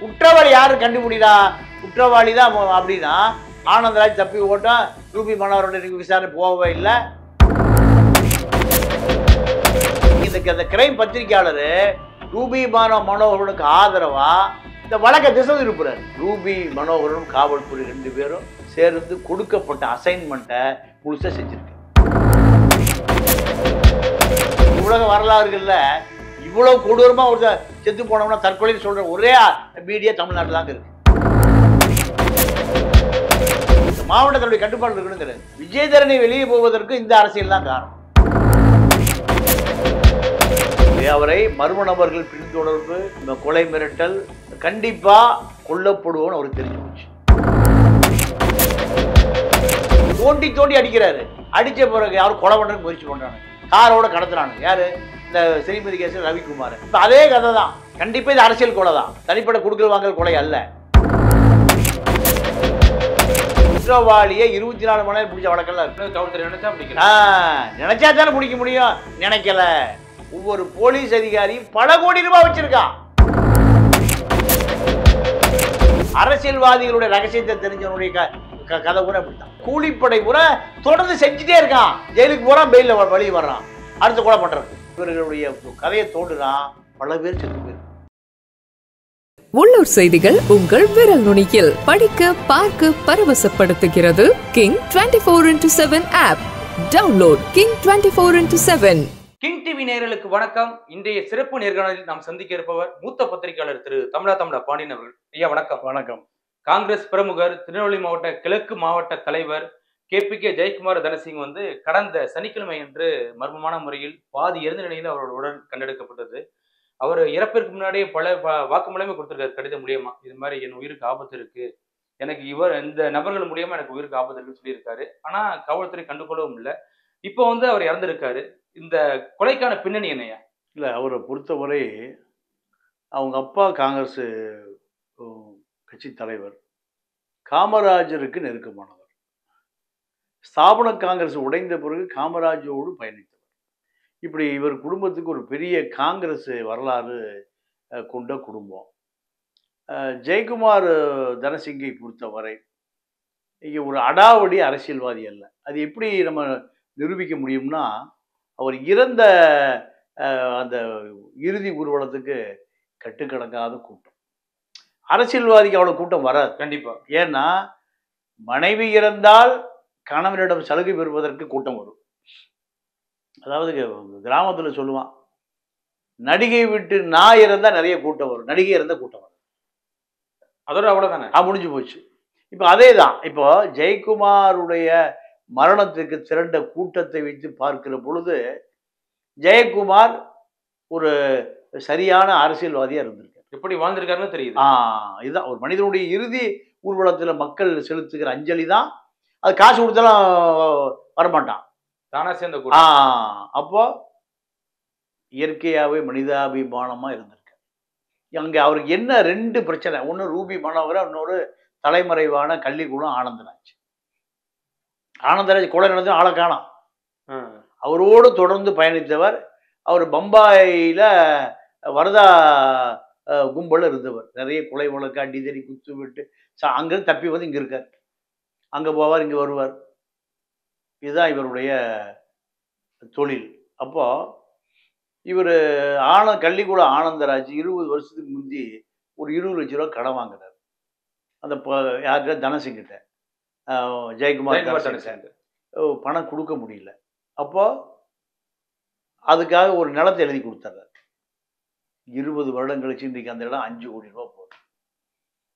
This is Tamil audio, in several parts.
குற்றவாளி யாரு கண்டுபிடிடா, குற்றவாளி தான் அப்படின்னா ஆனந்தராஜ் தப்பி ஓட்டம், ரூபி மனோகரோட விசாரணை போகவே இல்லை. இந்த கிரைம் பத்திரிகையாளர் ரூபி மனோகரனுக்கு ஆதரவா இந்த வழக்கை திசை திருப்புறாரு. ரூபி மனோகரனும் காவல்துறை 2 பேரும் சேர்ந்து கொடுக்கப்பட்ட அசைன்மெண்ட்டை முழுசா செஞ்சிருக்கு. உலக வரலாறுகள்ல இவ்வளவு கொடூரமா ஒரு செத்து போனோம்னா தற்கொலை சொல்ற ஒரே மீடியா தமிழ்நாட்டில் தாங்க இருக்கு. மாவட்டத்தினுடைய கட்டுப்பாடு இருக்கணுங்கிறது. விஜயதரணி வெளியே போவதற்கு இந்த அரசியல் தான் காரணம். அவரை மர்ம நபர்கள் பின்தொடர்பு, கொலை மிரட்டல், கண்டிப்பா கொல்லப்படுவோம்னு அவருக்கு தெரிஞ்சு போச்சு. தோண்டி தோண்டி அடிக்கிறாரு. அடிச்ச பிறகு யாரும் கொலை பண்றதுக்கு முயற்சி பண்றாங்க, காரோட கடத்துறாங்க. யாரு? இந்த ஸ்ரீமதி கேசன் ரவிக்குமார். இப்ப அதே கதை தான். கண்டிப்பா இது அரசியல் கொலை தான், தனிப்பட்ட குடுக்கல் வாங்கல் கொலை அல்ல. குற்றவாளியை 24 மணி நேரம் பிடிச்ச வழக்கெல்லாம் நினைச்சா தானே பிடிக்க முடியும். நினைக்கல. ஒவ்வொரு போலீஸ் அதிகாரியும் பல கோடி ரூபாய் வச்சிருக்கான். அரசியல்வாதிகளுடைய ரகசியத்தை தெரிஞ்சவனுடைய கதை கூட அப்படித்தான். கூலிப்படை கூட தொடர்ந்து செஞ்சுட்டே இருக்கான். ஜெயிலுக்கு போறான், பெயில வெளியே வர்றான், அடுத்த கொலை பண்றது. இவர்களுடைய கதையை தோண்டுறான், பல பேர் செத்து போயிரு. உள்ளூர் செய்திகள் உங்கள் விரல் நுனியில் படிக்க பார்க்க பரவசப்படுத்துகிறது King 24x7 app. Download King 24x7. King TV நேயர்களுக்கு வணக்கம். இன்றைய சிறப்பு நேர்காணலில் நாம் சந்திக்க இருப்பவர் மூத்த பத்திரிகையாளர் திரு தமிழா பாண்டியன் அவர்கள். ஐயா வணக்கம். வணக்கம். காங்கிரஸ் பிரமுகர், திருநெல்வேலி மாவட்ட கிழக்கு மாவட்ட தலைவர் KPK ஜெயக்குமார் தனசிங் கடந்த சனிக்கிழமை அன்று மர்மமான முறையில் பாதி இறந்த நிலையில் அவரோட உடல் கண்டெடுக்கப்பட்டது. அவர் இறப்பிற்கு முன்னாடியே பல வாக்குமூலமே கொடுத்திருக்காரு கடிதம் மூலியமா. இது மாதிரி என் உயிருக்கு ஆபத்து இருக்கு, எனக்கு இந்த நபர்கள் மூலியமா எனக்கு உயிருக்கு ஆபத்து இருக்குன்னு சொல்லியிருக்காரு. ஆனா காவல்துறை கண்டுகொள்ளவும் இல்லை. இப்போ அவர் இறந்திருக்காரு. இந்த கொலைக்கான பின்னணி என்னையா? இல்லை, அவரை பொறுத்தவரை அவங்க அப்பா காங்கிரஸ் கட்சி தலைவர், காமராஜருக்கு நெருக்கமானவர். ஸ்தாபன காங்கிரஸ் உடைந்த பிறகு காமராஜோடு பயணித்தவர். இப்படி இவர் குடும்பத்துக்கு ஒரு பெரிய காங்கிரஸ் வரலாறு கொண்ட குடும்பம். ஜெயக்குமார் தனசிங்கை பொறுத்தவரை இங்கே ஒரு அடாவடி அரசியல்வாதி அல்ல. அது எப்படி நம்ம நிரூபிக்க முடியும்னா, அவர் இறந்த அந்த இறுதி ஊர்வலத்துக்கு கட்டுக்கடங்காத கூட்டம். அரசியல்வாதிக்கு அவ்வளோ கூட்டம் வராது கண்டிப்பா. ஏன்னா மனைவி இறந்தால் கணவனிடம் சலுகை பெறுவதற்கு கூட்டம் வரும். அதாவது கிராமத்தில் சொல்லுவான், நடிகை விட்டு நான் இறந்தா நிறைய கூட்டம் வரும், நடிகை இறந்த கூட்டம் வரும். அதோட அவ்வளோதானே, முடிஞ்சு போச்சு. இப்போ அதே தான். இப்போ ஜெயக்குமாருடைய மரணத்துக்கு திரண்ட கூட்டத்தை வைத்து பார்க்கிற பொழுது ஜெயக்குமார் ஒரு சரியான அரசியல்வாதியா இருந்திருக்கார். எப்படி வாழ்ந்திருக்காருன்னு தெரியுது. இதுதான் ஒரு மனிதனுடைய இறுதி ஊர்வலத்துல மக்கள் செலுத்துகிற அஞ்சலி தான். அது காசு கொடுத்தாலும் வரமாட்டான், தானா சேர்ந்த. அப்போ இயற்கையாவே மனிதாபிமானமா இருந்திருக்கார். அங்க அவருக்கு என்ன 2 பிரச்சனை. ஒன்று ரூபி மனோகரன், இன்னொரு தலைமறைவான கள்ளிக்குளம் ஆனந்தராஜ். ஆனந்தராஜ் கொலை நடந்து ஆளை காணோம். அவரோடு தொடர்ந்து பயணித்தவர். அவர் பம்பாயில வரதா கும்பல் இருந்தவர். நிறைய கொலை வழக்கு, அடிதடி, குத்து விட்டு அங்கிருந்து தப்பி இங்க இருக்கார். அங்க போவார், இங்க வருவார். இதுதான் இவருடைய தொழில். அப்போ இவர் கள்ளிக்குளம் ஆனந்தராஜ் 20 வருஷத்துக்கு முந்தி ஒரு 20 லட்ச ரூபா கடன் வாங்கினார். அந்த யார்கிட்ட? தனசிங்கிட்ட, ஜெயக்குமார். பணம் கொடுக்க முடியல. அப்போ அதுக்காக ஒரு நிலத்தை எழுதி கொடுத்தாரு. 20 வருடம் கழிச்சு இன்றைக்கு அந்த இடம் 5 கோடி ரூபா போகுது.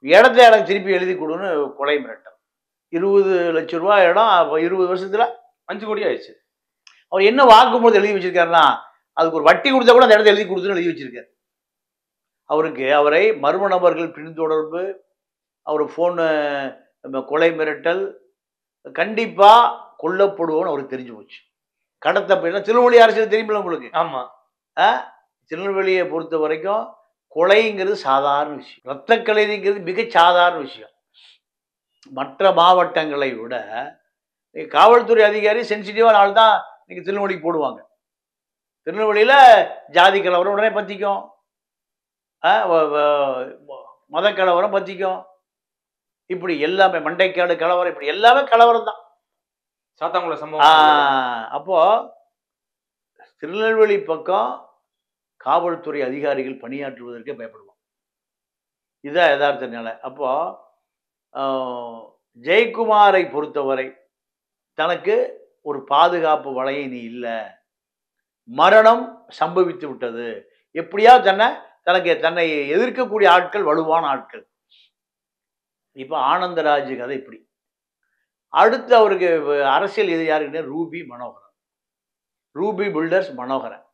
இடத்த எனக்கு திருப்பி எழுதி கொடுன்னு கொலை மிரட்டம். 20 லட்ச ரூபா இடம் 20 வருஷத்துல 5 கோடி ஆயிடுச்சு. அவர் என்ன வாக்குமூலத்தை எழுதி வச்சிருக்காருன்னா, அதுக்கு ஒரு வட்டி கொடுத்தா கூட அந்த இடத்த எழுதி கொடுத்துன்னு எழுதி வச்சிருக்காரு. அவரை மர்ம நபர்கள் பின்தொடர்பு, அவர் போனு கொலை மிரட்டல், கண்டிப்பா கொல்லப்படுவோன்னு அவருக்கு தெரிஞ்சு போச்சு. கடத்த போயிடலாம். திருநெல்வேலி அரசியல் தெரியுமில்ல உங்களுக்கு? ஆமா. திருநெல்வேலியை பொறுத்த வரைக்கும் கொலைங்கிறது சாதாரண விஷயம், ரத்த கலைங்கிறது மிக சாதாரண விஷயம். மற்ற மாவட்டங்களை விட காவல்துறை அதிகாரி சென்சிட்டிவான ஆள் தான் நீங்க திருநெல்வேலிக்கு போடுவாங்க. திருநெல்வேலியில ஜாதி கலவரம் உடனே பத்திக்கும். மத கலவரம் பற்றிக்கும், இப்படி எல்லாமே மண்டைக்காடு கலவரம், இப்படி எல்லாமே கலவரம் தான். சாத்தாங்குளம் சம்பவம். அப்போ திருநெல்வேலி பக்கம் காவல்துறை அதிகாரிகள் பணியாற்றுவதற்கே பயப்படுவான். இதுதான் யதார்த்த நிலை. அப்போ ஜெயக்குமாரை பொறுத்தவரை தனக்கு ஒரு பாதுகாப்பு வலையை நீ இல்லை, மரணம் சம்பவித்து விட்டது, எப்படியா தன்னை எதிர்க்கக்கூடிய ஆட்கள் வலுவான ஆட்கள். இப்போ ஆனந்தராஜ் கதை இப்படி. அடுத்து அவருக்கு அரசியல் எதிரி யாருக்குன்னா Ruby Manoharan, Ruby builders Manoharan.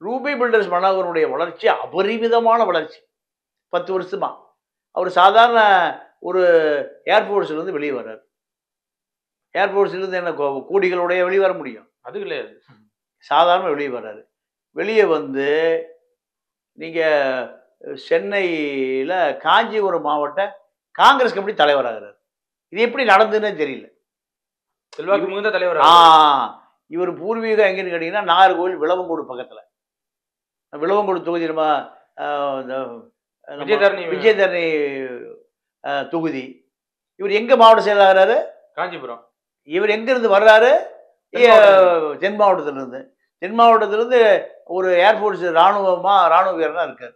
Ruby builders மனோகரனுடைய வளர்ச்சி அபரிமிதமான வளர்ச்சி. 10 வருஷமா அவர் சாதாரண ஒரு ஏர்ஃபோர்ஸ்லேருந்து வெளியே வர்றார். ஏர்ஃபோர்ஸ்லேருந்து என்ன கோடிகளுடைய வெளியே வர முடியும்? அது கிடையாது. சாதாரண வெளியே வர்றாரு. வெளியே வந்து நீங்கள் சென்னையில் காஞ்சிபுரம் மாவட்ட காங்கிரஸ் கமிட்டி தலைவராகிறார். இது எப்படி நடந்ததுன்னே தெரியல. செல்வாக்கு மிகுந்த தலைவர். இவர் பூர்வீகம் எங்கன்னு கேட்டிங்கன்னா நாகர்கோவில் விளவங்கோடு பக்கத்தில். விளவங்கோடு தொகுதி நம்ம விஜயதரணி தொகுதி. இவர் எங்கே மாவட்ட செயலாளராரு? காஞ்சிபுரம். இவர் எங்கேருந்து வர்றாரு? தென் மாவட்டத்திலிருந்து. தென் மாவட்டத்திலிருந்து ஒரு ஏர்ஃபோர்ஸ் ராணுவ வீரனாக இருக்கார்.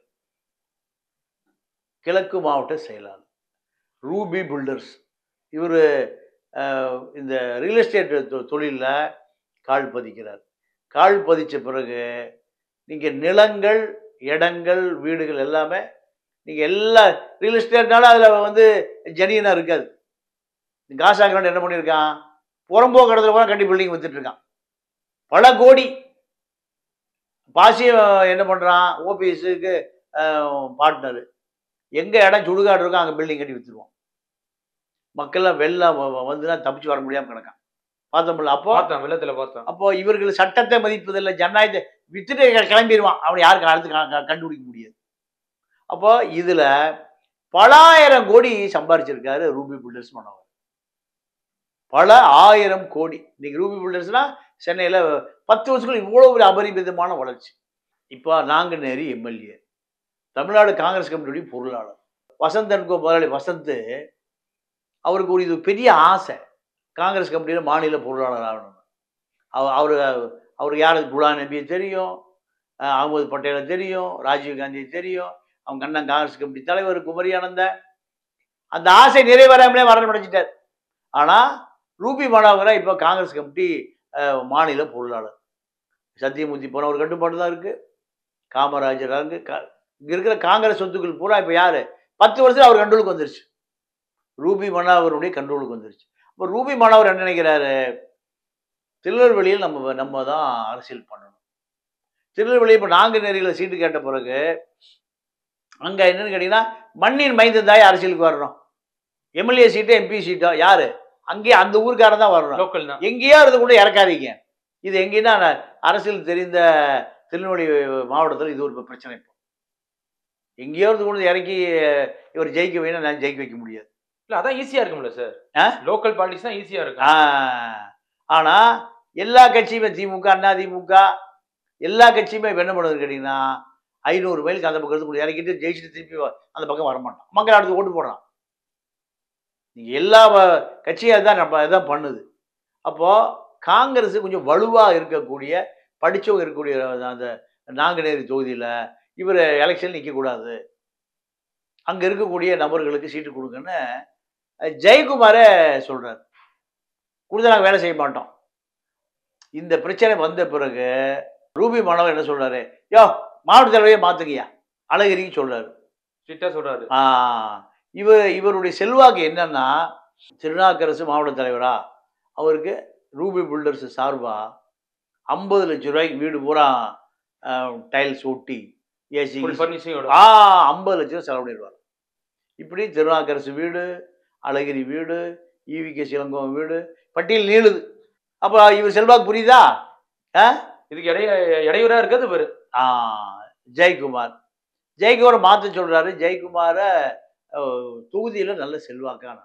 கிழக்கு மாவட்ட செயலாளர் ரூபி பில்டர்ஸ். இவர் இந்த ரியல் எஸ்டேட் தொழிலில் கால் பதிக்கிறார். கால் பதித்த பிறகு நீங்கள் நிலங்கள், இடங்கள், வீடுகள் எல்லாமே நீங்கள் எல்லா ரியல் எஸ்டேட்னால அதில் வந்து ஜெனியனாக இருக்காது. காசாகிரன் என்ன பண்ணியிருக்கான்? புறம்போக்கு இடத்துல கூட கட்டி பில்டிங் வித்துட்டு இருக்கான். பல கோடி. பாசியம் என்ன பண்ணுறான்? ஓபிஎஸ்க்கு பார்ட்னரு. எங்கே இடம் சுடுகாடு இருக்கோ அங்கே பில்டிங் கட்டி விற்றுருவோம். மக்கள்லாம் வெள்ளம் வந்துன்னா தப்பிச்சு வர முடியாமல் கிடக்கான். பார்த்தோம்ல? அப்போ வெள்ளத்தில் பார்த்தோம். அப்போ இவர்கள் சட்டத்தை மதிப்பதில்லை, ஜனநாயகத்தை வித்துட்டு கிளம்பிடுவான். அவனை யாருக்கு அடுத்து கண்டுபிடிக்க முடியாது. அப்போ இதில் பல ஆயிரம் கோடி சம்பாரிச்சிருக்காரு ரூபி பில்டர்ஸ் மனோகர். பல ஆயிரம் கோடி. இன்னைக்கு ரூபி பில்டர்ஸ்னா சென்னையில் 10 வருஷத்துக்கு இவ்வளோ ஒரு அபரிமிதமான வளர்ச்சி. இப்போ நாங்குநேரி எம்எல்ஏ, தமிழ்நாடு காங்கிரஸ் கமிட்டியுடைய பொருளாளர் வசந்தன்கோ முதலாளி வசந்த். அவருக்கு ஒரு இது பெரிய ஆசை, காங்கிரஸ் கமிட்டியில் மாநில பொருளாளர் ஆகணும். அவருக்கு யாருக்கு குலாம் நபியை தெரியும், அகமது பட்டேலை தெரியும், ராஜீவ் காந்தியை தெரியும், அவங்க அண்ணன் காங்கிரஸ் கமிட்டி தலைவர் குமரி ஆனந்தன். அந்த ஆசை நிறைவேறாமலே மரணம் அடைஞ்சிட்டார். ஆனால் ரூபி மனோகரை இப்போ காங்கிரஸ் கமிட்டி மாநில பொருளாளர். சத்தியமூர்த்தி போன ஒரு கட்டுப்பாடு தான் இருக்குது. காமராஜர் இங்கே இருக்கிற காங்கிரஸ் சொத்துக்கள் பூரா இப்போ யார்? 10 வருஷம் அவர் கண்ட்ரோலுக்கு வந்துருச்சு. ரூபி மனோகருடைய கண்ட்ரோலுக்கு வந்துருச்சு. இப்போ ரூபி மனோகர் என்ன நினைக்கிறாரு? திருநெல்வேலியில் நம்ம தான் அரசியல் பண்ணணும். திருநெல்வேலி இப்போ நாங்குநேரியில் சீட்டு கேட்ட பிறகு அங்கே என்னன்னு கேட்டிங்கன்னா மண்ணின் மைந்தன் தாய் அரசியலுக்கு வரணும். எம்எல்ஏ சீட்டோ எம்பி சீட்டோ யார்? அங்கேயே அந்த ஊருக்காரன் தான் வரணும். லோக்கல் தான். எங்கேயோ இருந்து கூட இறக்காதீங்க. இது எங்கேன்னா அரசியல் தெரிந்த திருநெல்வேலி மாவட்டத்தில் இது ஒரு பிரச்சனை. இப்போ எங்கேயோ இருந்து கொண்டு இறக்கி இவர் ஜெயிக்க வேணும், நான் ஜெயிக்க வைக்க முடியாது. இல்லை, அதான் ஈஸியாக இருக்கும்ல சார். லோக்கல் பாலிடிக்ஸ் தான் ஈஸியாக இருக்கும். ஆனால் எல்லா கட்சியுமே திமுக, அதிமுக எல்லா கட்சியுமே என்ன பண்ணுறது கேட்டிங்கன்னா 500 மைலுக்கு அந்த பக்கம் இருந்து இறக்கிட்டு ஜெயிச்சுட்டு திருப்பி அந்த பக்கம் வரமாட்டான். மக்கள் அடுத்து ஓட்டு போடுறான். நீங்கள் எல்லா கட்சியும் அதுதான் இதுதான் பண்ணுது. அப்போது காங்கிரஸ் கொஞ்சம் வலுவாக இருக்கக்கூடிய படித்தவங்க இருக்கக்கூடிய அந்த நாங்குநேரி தொகுதியில் இவர் எலெக்ஷன் நிற்கக்கூடாது, அங்கே இருக்கக்கூடிய நபர்களுக்கு சீட்டு கொடுங்கன்னு ஜெயக்குமாரே சொல்கிறார். கொடுத்தா நாங்கள் வேலை செய்ய மாட்டோம். இந்த பிரச்சனை வந்த பிறகு ரூபி மனோகர் என்ன சொல்கிறாரு? மாவட்ட தலைவரையே மாற்றுங்கய்யா அழகிரிக்கு சொல்கிறாரு. ஸ்ட்ரிக்டாக சொல்கிறாரு. இவருடைய செல்வாக்கு என்னன்னா, திருநாக்கரசு மாவட்ட தலைவரா அவருக்கு ரூபி பில்டர்ஸ் சார்பாக 50 லட்சம் ரூபாய்க்கு வீடு பூரா டைல்ஸ் ஒட்டி ஏசி 50 லட்சம் செலவு பண்ணிடுவார். இப்படி திருநாக்கரசு வீடு, அழகிரி வீடு, ஈவிகே சிலங்கோம் வீடு, பட்டியல் நீளுது. அப்போ இவர் செல்வாக்கு புரியுதா? இதுக்கு இடையூறாக இருக்கிறது இவர் ஜெயக்குமாரை மாற்ற சொல்கிறாரு. ஜெயக்குமாரை தொகுதியில் நல்ல செல்வாக்கான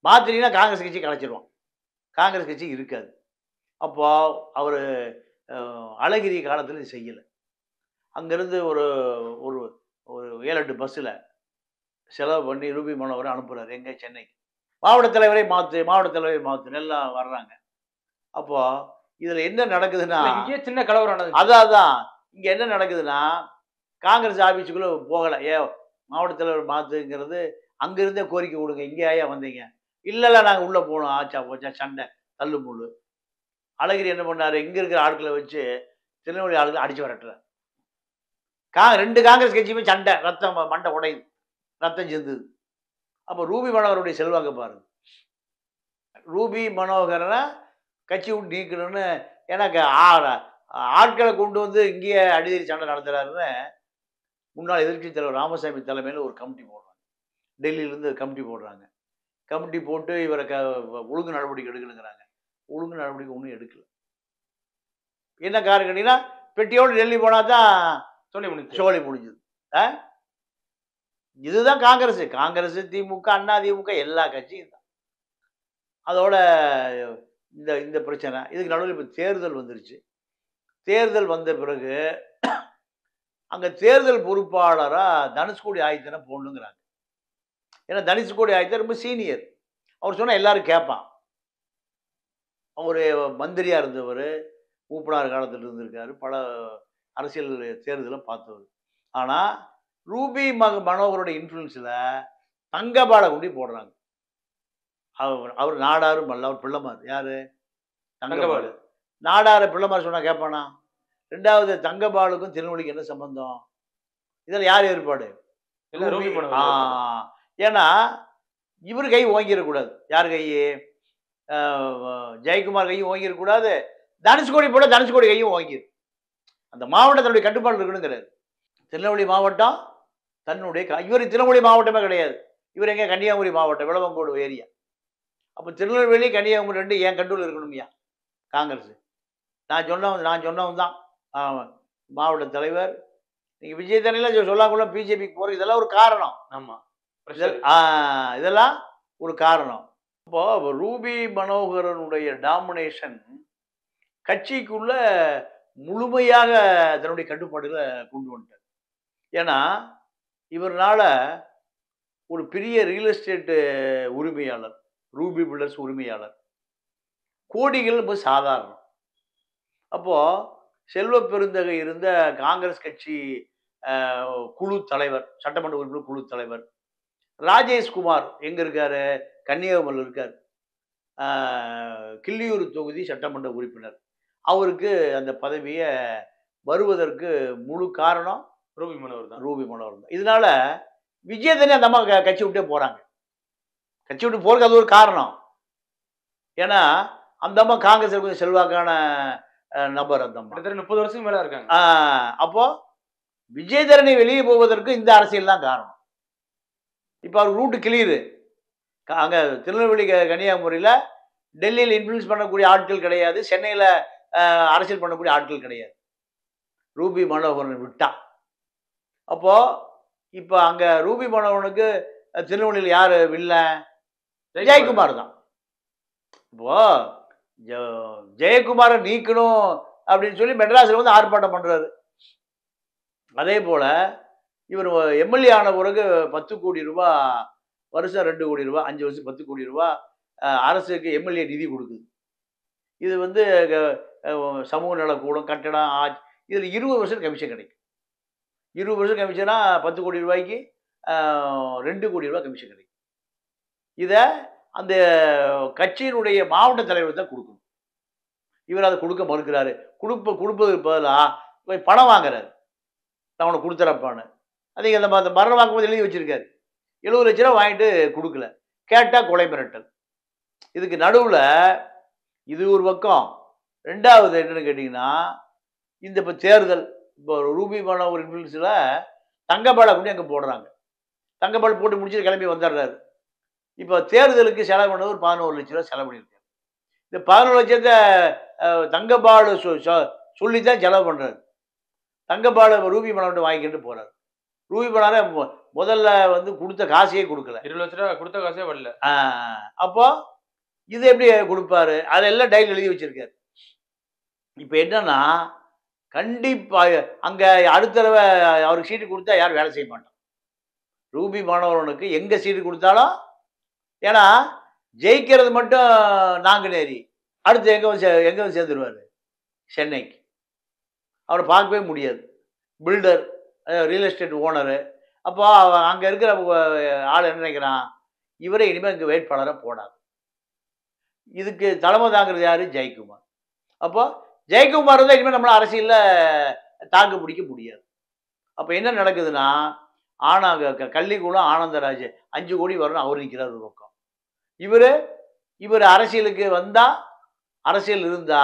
மாற்றினீங்கன்னா காங்கிரஸ் கட்சி கலைச்சிடுவான். காங்கிரஸ் கட்சி இருக்காது. அப்போ அவர் அழகிரி காலத்தில் செய்யலை. அங்கேருந்து ஒரு ஒரு 7-8 பஸ்ஸில் செலவு பண்ணி ரூபி மனோகரை அனுப்புகிறார் எங்கே சென்னைக்கு. மாவட்ட தலைவரை மாற்றுன்னு எல்லாம் வர்றாங்க. அப்போ இதில் என்ன நடக்குதுன்னா, இங்கேயே சின்ன கலவரம் நடந்துச்சு. அதான் இங்கே என்ன நடக்குதுன்னா, காங்கிரஸ் ஆஃபீஸுக்குள்ளே போகலை. மாவட்ட தலைவர் மாற்றுங்கிறது அங்கேருந்தே கோரிக்கை கொடுங்க, இங்கே ஏயா வந்தீங்க? இல்லை நாங்கள் உள்ளே போகணும். ஆச்சா போச்சா சண்டை தள்ளு முள்ளு. அழகிரி என்ன பண்ணார், இங்கே இருக்கிற ஆட்களை வச்சு திருநெல்வேலி ஆட்களை அடித்து விரட்டுறார். 2 காங்கிரஸ் கட்சியுமே சண்டை, ரத்தம் மண்டை உடையுது, ரத்தம் சிந்துது. அப்போ ரூபி மனோகருடைய செல்வாக்கு பாருங்க. ரூபி மனோகரை கட்சி விட்டு நீக்கணும்னு எனக்கு ஆட்களை கொண்டு வந்து இங்கேயே அடிதடி சண்டை நடத்துறாருன்னு முன்னாள் எதிர்க்கட்சி தலைவர் ராமசாமி தலைமையில் ஒரு கமிட்டி போடுறாங்க. டெல்லியிலேருந்து கமிட்டி போடுறாங்க. கமிட்டி போட்டு இவரை ஒழுங்கு நடவடிக்கை எடுக்கணுங்கிறாங்க. ஒழுங்கு நடவடிக்கை ஒன்றும் எடுக்கல. என்ன காரணம் கேட்டீங்கன்னா, பெட்டியோடு டெல்லி போனால் தான் சோழி முடிஞ்சுது. இதுதான் காங்கிரஸ் திமுக அண்ணா திமுக எல்லா கட்சியும் தான். அதோட இந்த பிரச்சனை. இதுக்கு நடுவில் இப்போ தேர்தல் வந்துருச்சு. தேர்தல் வந்த பிறகு அங்கே தேர்தல் பொறுப்பாளராக தனுஷ்கோடி ஆதித்தனை போடணுங்கிறாங்க. ஏன்னா தனுஷ்கோடி ஆதித்தன் ரொம்ப சீனியர். அவர் சொன்னால் எல்லாரும் கேட்பான். அவர் மந்திரியாக இருந்தவர், மூப்பனார் காலத்தில் இருந்திருக்காரு, பல அரசியல் தேர்தலை பார்த்தவர். ஆனால் ரூபி மனோகரோட இன்ஃப்ளூயன்ஸில் தங்கபாலை கொண்டு போடுறாங்க. அவர் நாடாரு மல்ல, அவர் பிள்ளைமார். யார்? தங்கபாலு. நாடார பிள்ளைமார் சொன்னால் கேட்பானா? 2வது தங்கபாலுக்கும் திருநெல்வேலிக்கு என்ன சம்பந்தம்? இதில் யார் ஏற்பாடு? ஏன்னா இவர் கை ஓங்கிடக்கூடாது. யார் கை? ஜெயக்குமார் கையும் ஓங்கிடக்கூடாது. தனுஷ்கோடி போட தனுஷ்கோடி கையும் ஓங்கிடு. அந்த மாவட்டத்தினுடைய கட்டுப்பாடு இருக்கணுங்கிறாரு. திருநெல்வேலி மாவட்டம் தன்னுடைய இவர் திருநெல்வேலி மாவட்டமே கிடையாது. இவர் எங்கே? கன்னியாகுமரி மாவட்டம், விளவங்கோடு ஏரியா. அப்போ திருநெல்வேலி கன்னியாகுமரி 2 என் கண்ட்ரோல் இருக்கணும்யா காங்கிரஸ். நான் சொன்னவன் தான் மாவட்ட தலைவர். நீங்கள் விஜய் தண்ணியில் சொல்லாக்குள்ள பிஜேபிக்கு போகிற இதெல்லாம் ஒரு காரணம். ஆமாம், இதெல்லாம் ஒரு காரணம். இப்போ ரூபி மனோகரனுடைய டாமினேஷன் கட்சிக்குள்ள முழுமையாக தன்னுடைய கட்டுப்பாடுகளை கொண்டு வந்துட்டார். ஏன்னா இவரால் ஒரு பெரிய ரியல் எஸ்டேட்டு உரிமையாளர், ரூபி பில்டர்ஸ் உரிமையாளர், கோடிகள் ரொம்ப சாதாரணம். அப்போது செல்வ பெருந்தகை இருந்த காங்கிரஸ் கட்சி குழு தலைவர், சட்டமன்ற உறுப்பினர் குழு தலைவர் ராஜேஷ்குமார் எங்கே இருக்கார்? கன்னியாகுமரியில் இருக்கார். கிள்ளியூர் தொகுதி சட்டமன்ற உறுப்பினர். அவருக்கு அந்த பதவியை வருவதற்கு முழு காரணம் ரூபி மனோகர் தான். இதனால விஜயதனி அந்த அம்மா கட்சி விட்டே போகிறாங்க. கட்சி விட்டு போகிறதுக்கு அது ஒரு காரணம். ஏன்னா அந்த அம்மா காங்கிரஸ் கொஞ்சம் செல்வாக்கான நபர். அந்த அம்மா 30 வருஷம் மேலே இருக்காங்க. அப்போ விஜயதரணி வெளியே போவதற்கு இந்த அரசியல் தான் காரணம். இப்போ அவர் ரூட்டு கிளியரு. அங்கே திருநெல்வேலி கன்னியாகுமரியில் டெல்லியில் இன்ஃப்ளூயன்ஸ் பண்ணக்கூடிய ஆட்கள் கிடையாது, சென்னையில் அரசியல் பண்ணக்கூடிய ஆட்கள் கிடையாது. ரூபி மனோகரன் விட்டா. அப்போது இப்போ அங்கே ரூபி மனோகரனுக்கு திருநெல்வேலியில் யார் வில்லன்? ஜெயக்குமார் தான். இப்போது ஜெயக்குமாரை நீக்கணும் அப்படின்னு சொல்லி மெட்ராஸில் வந்து ஆர்ப்பாட்டம் பண்ணுறாரு. அதே போல் இவர் எம்எல்ஏ ஆன பிறகு 10 கோடி ரூபா வருஷம், 2 கோடி ரூபா, 5 வருஷம் 10 கோடி ரூபா அரசுக்கு எம்எல்ஏ நிதி கொடுக்குது. இது வந்து சமூக நலக்கூடம், கட்டடம், இதில் 20 வருஷம் கமிஷன் கிடைக்கும். 20 வருஷம் கமிஷனா 10 கோடி ரூபாய்க்கு 2 கோடி ரூபாய் கமிஷன் கிடைக்கும். இதை அந்த கட்சியினுடைய மாவட்ட தலைவர் தான் கொடுக்கணும். இவர் அதை கொடுக்க மறுக்கிறாரு. கொடுப்பதற்கு பதிலாக பணம் வாங்குறாரு. நான் உனக்கு கொடுத்துறப்பான்னு. அதுக்கு அந்த மரணம் வாங்கும்போது எழுதி வச்சிருக்காரு. 70 லட்ச ரூபா வாங்கிட்டு கொடுக்கல. கேட்டால் கொலை மிரட்டல். இதுக்கு நடுவில் இது ஒரு பக்கம். 2வது என்னன்னு கேட்டிங்கன்னா, இந்த இப்போ தேர்தல், இப்போ ரூபி மனோகர் இன்ஃப்ளூயன்ஸில் தங்கபாலை கொண்டு அங்கே போடுறாங்க. தங்கபால் போட்டு முடிச்சுட்டு கிளம்பி வந்துடுறாரு. இப்போ தேர்தலுக்கு செலவு பண்ணது ஒரு 11 லட்ச ரூபா செலவு பண்ணியிருக்காரு. இந்த 11 லட்சத்தை தங்கபால் சொல்லி தான் செலவு பண்ணுறாரு. தங்கபாலை ரூபி மனோகர் வாங்கிக்கிட்டு போகிறார். ரூபி மனோகர் முதல்ல வந்து கொடுத்த காசையே கொடுக்கல. 20 லட்ச ரூபா கொடுத்த காசே வரல. அப்போ இது எப்படி கொடுப்பாரு? அதெல்லாம் டைல் எழுதி வச்சிருக்காரு. இப்போ என்னன்னா, கண்டிப்பாக அங்கே அடுத்த தடவை அவருக்கு சீட்டு கொடுத்தா யாரும் வேலை செய்ய மாட்டோம். ரூபி மனோகரனுக்கு எங்க சீட்டு கொடுத்தாலும், ஏன்னா ஜெயிக்கிறது மட்டும் நாங்குநேரி, அடுத்து எங்க வந்து சேர்ந்துருவாரு? சென்னைக்கு. அவரை பார்க்கவே முடியாது. Builder, real estate owner. அப்போ அங்க இருக்கிற ஆள் என்ன நினைக்கிறான்? இவரை இனிமேல் இங்க வேட்பாளரை போடாது. இதுக்கு தலைமை தாங்கிறது யாரு? ஜெயக்குமார். அப்போ ஜெயக்குமார் தான் இனிமேல் நம்மள அரசியல்ல தாக்கு பிடிக்க முடியாது. அப்ப என்ன நடக்குதுன்னா, கள்ளிக்குளம் ஆனந்தராஜ் 5 கோடி வரணும், அவர் நிற்கிறார் ஒரு பக்கம். இவர் அரசியலுக்கு வந்தா, அரசியல் இருந்தா,